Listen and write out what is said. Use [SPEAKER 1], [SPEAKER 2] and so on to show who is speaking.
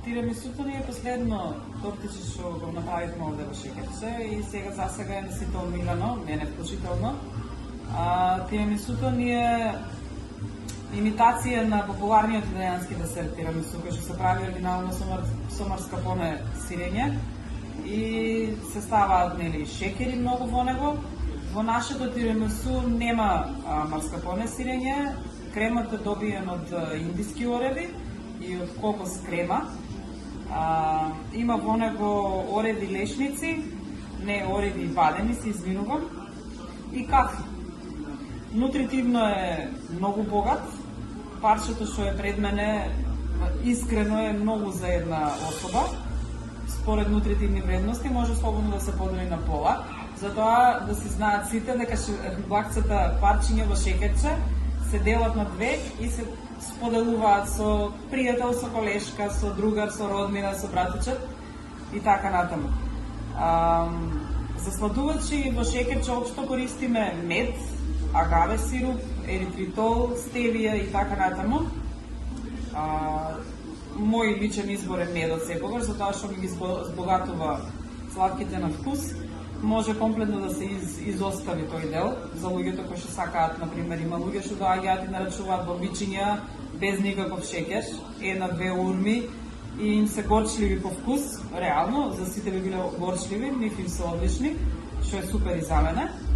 [SPEAKER 1] Тирамисуто ни е последно тортиче што го направивме овде во шеќерче и сега за сега е на сите омилено, не е вклучително. Тирамисуто ни е имитација на популарниот италијански десерт тирамису, кој што се прави оригинално со марскапоне сирење и се ставаат шеќери многу во него. Во нашето тирамису нема марскапоне сирење, кремот е добиен од индиски ореви и од кокос крема. Има во него ореви лешници, не ореви вадени, се извинувам, и кафе. Нутритивно е многу богат. Парчето што е пред мене искрено е многу за една особа. Според нутритивни вредности може слободно да се подели на пола. Затоа да си знаат сите дека блакцата парчиња во шеќерче се делат на две и се споделуваат со пријател, со колешка, со другар, со роднина, со братичет и така натаму. За сладувачи во шеќерче општо користиме мед, агаве сируп, еритритол, стевија и така натаму. Мој личен избор е медот секогаш, затоа што ми ги збогатува сладките на вкус. Може комплетно да се изостави тој дел за луѓето кои што сакаат, например, има луѓе што доаѓаат и нарачуваат бомбичиња без никаков шеќер, една-две урми и им се горчливи по вкус, реално, за сите би биле горчливи, нив им се одлични, што е супер и за мене.